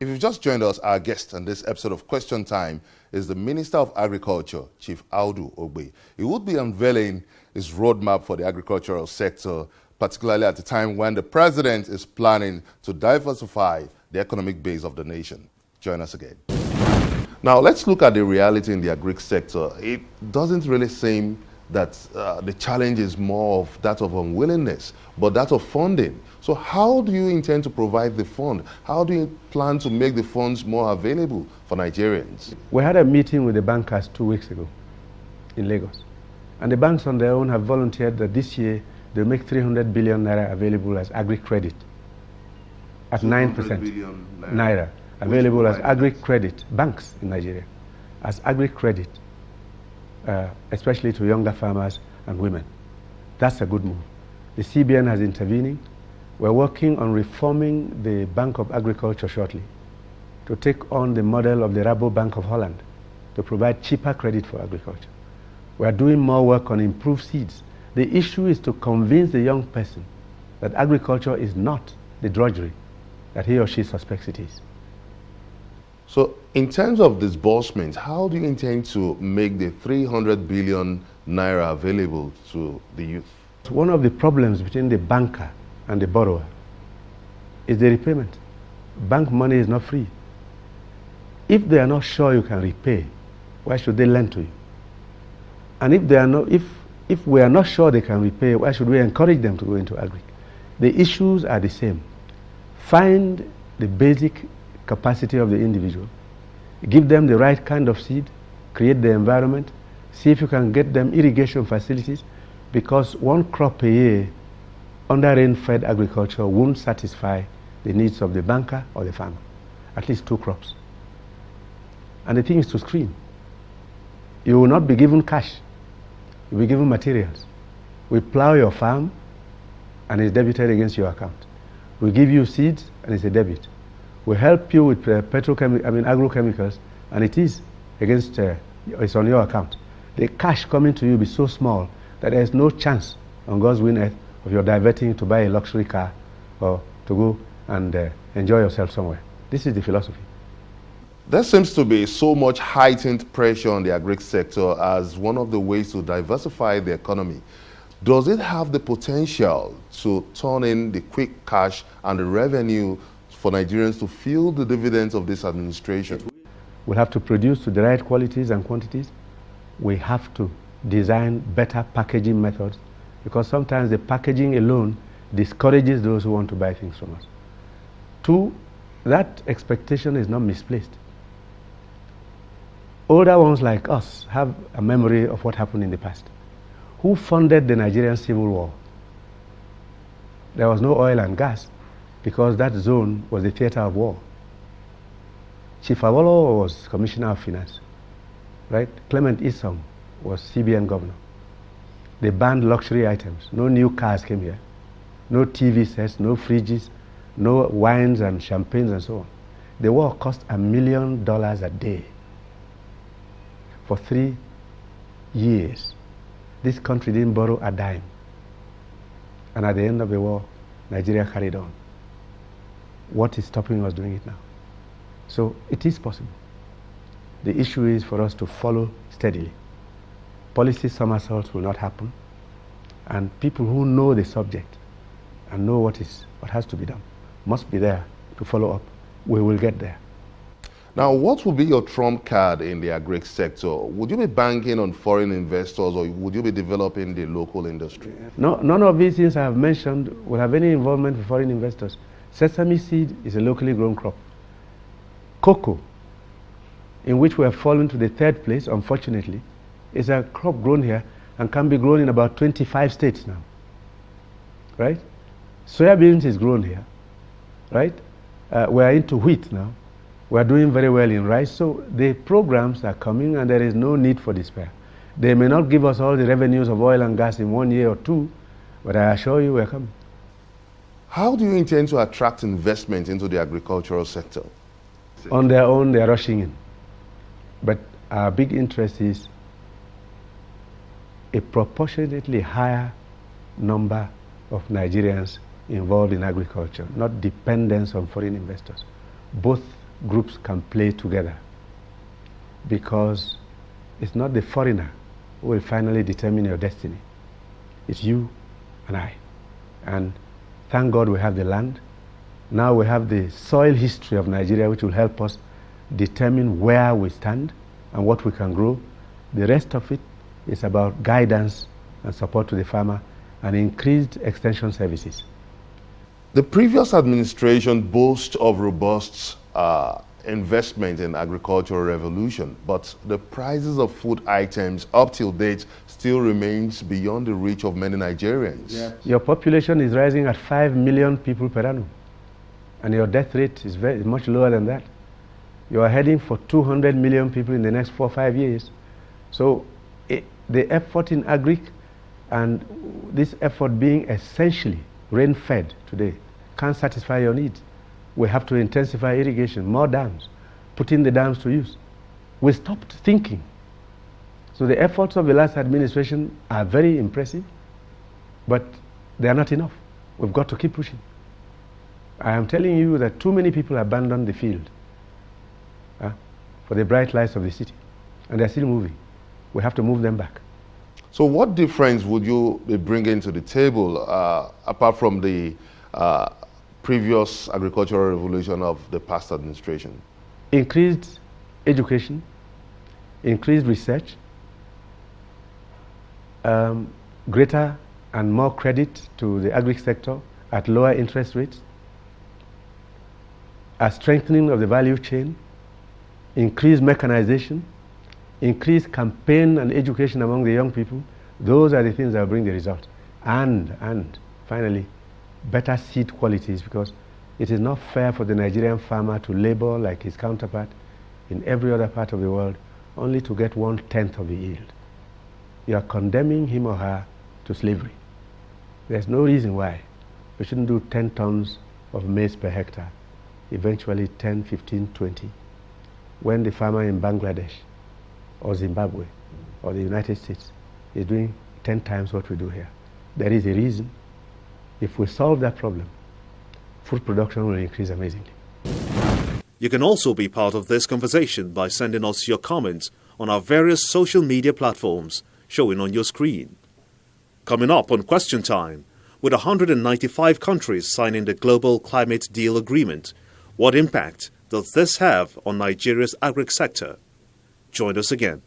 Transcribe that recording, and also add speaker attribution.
Speaker 1: If you've just joined us, our guest on this episode of Question Time is the Minister of Agriculture, Chief Audu Ogbeh. He would be unveiling his roadmap for the agricultural sector, particularly at the time when the president is planning to diversify the economic base of the nation. Join us again. Now, let's look at the reality in the agri sector. It doesn't really seem that the challenge is more of that of unwillingness, but that of funding. So how do you intend to provide the fund? How do you plan to make the funds more available for Nigerians?
Speaker 2: We had a meeting with the bankers 2 weeks ago in Lagos. And the banks on their own have volunteered that this year they'll make 300 billion naira available as agri-credit at 9% naira available as agri-credit, banks in Nigeria, as agri-credit, especially to younger farmers and women. That's a good move. The CBN has intervening. We're working on reforming the Bank of Agriculture shortly to take on the model of the Bank of Holland to provide cheaper credit for agriculture. We're doing more work on improved seeds. The issue is to convince the young person that agriculture is not the drudgery that he or she suspects it is.
Speaker 1: So in terms of disbursements, how do you intend to make the 300 billion naira available to the youth?
Speaker 2: One of the problems between the banker and the borrower is the repayment. Bank money is not free. If they are not sure you can repay, why should they lend to you? And if we are not sure they can repay, why should we encourage them to go into agri? The issues are the same. Find the basic capacity of the individual, give them the right kind of seed, create the environment, see if you can get them irrigation facilities, because one crop a year under rain-fed agriculture won't satisfy the needs of the banker or the farmer. At least 2 crops. And the thing is to screen. You will not be given cash. You'll be given materials. We plow your farm and it's debited against your account. We give you seeds and it's a debit. We help you with agrochemicals and it is against, it's on your account. The cash coming to you will be so small that there is no chance on God's green earth of your diverting it to buy a luxury car or to go and enjoy yourself somewhere. This is the philosophy.
Speaker 1: There seems to be so much heightened pressure on the agri sector as one of the ways to diversify the economy. Does it have the potential to turn in the quick cash and the revenue for Nigerians to feel the dividends of this administration?
Speaker 2: We'll have to produce to the right qualities and quantities. We have to design better packaging methods, because sometimes the packaging alone discourages those who want to buy things from us. 2, that expectation is not misplaced. Older ones like us have a memory of what happened in the past. Who funded the Nigerian Civil War? There was no oil and gas because that zone was the theater of war. Chief Awolowo was Commissioner of Finance, right? Clement Isong was CBN governor. They banned luxury items. No new cars came here. No TV sets, no fridges, no wines and champagnes and so on. The war cost $1 million a day. For 3 years, this country didn't borrow a dime. And at the end of the war, Nigeria carried on. What is stopping us doing it now? So it is possible. The issue is for us to follow steadily. Policy somersaults will not happen, and people who know the subject and know what has to be done must be there to follow up. We will get there.
Speaker 1: Now, what will be your trump card in the agri sector? Would you be banking on foreign investors, or would you be developing the local industry?
Speaker 2: No, none of these things I have mentioned will have any involvement with foreign investors. Sesame seed is a locally grown crop. Cocoa, in which we have fallen to the 3rd place, unfortunately, is a crop grown here and can be grown in about 25 states now. Right? Soybeans is grown here. Right? We are into wheat now. We are doing very well in rice. So the programs are coming and there is no need for despair. They may not give us all the revenues of oil and gas in 1 year or 2, but I assure you we are coming.
Speaker 1: How do you intend to attract investment into the agricultural sector?
Speaker 2: On their own, they are rushing in. But our big interest is a proportionately higher number of Nigerians involved in agriculture, not dependence on foreign investors. Both groups can play together, because it's not the foreigner who will finally determine your destiny. It's you and I. And thank God we have the land. Now we have the soil history of Nigeria, which will help us determine where we stand and what we can grow. The rest of it is about guidance and support to the farmer and increased extension services.
Speaker 1: The previous administration boasts of robust investment in agricultural revolution, but the prices of food items up till date still remains beyond the reach of many Nigerians.
Speaker 2: Yeah. Your population is rising at 5 million people per annum, and your death rate is much lower than that. You are heading for 200 million people in the next 4 or 5 years. So the effort in agric, and this effort being essentially rain-fed today, can't satisfy your needs. We have to intensify irrigation, more dams, putting the dams to use. We stopped thinking. So the efforts of the last administration are very impressive, but they are not enough. We've got to keep pushing. I am telling you that too many people abandoned the field for the bright lights of the city, and they're still moving. We have to move them back.
Speaker 1: So what difference would you be bringing to the table, apart from the previous agricultural revolution of the past administration?
Speaker 2: Increased education, increased research, greater and more credit to the agri sector at lower interest rates, a strengthening of the value chain, increased mechanization, increased campaign and education among the young people. Those are the things that will bring the result. And finally, better seed qualities, because it is not fair for the Nigerian farmer to labor like his counterpart in every other part of the world only to get 1/10 of the yield. You are condemning him or her to slavery. There's no reason why we shouldn't do 10 tons of maize per hectare, eventually 10, 15, 20, when the farmer in Bangladesh or Zimbabwe or the United States is doing 10 times what we do here. There is a reason. If we solve that problem, food production will increase amazingly.
Speaker 3: You can also be part of this conversation by sending us your comments on our various social media platforms showing on your screen. Coming up on Question Time, with 195 countries signing the Global Climate Deal Agreement, what impact does this have on Nigeria's agri sector? Join us again.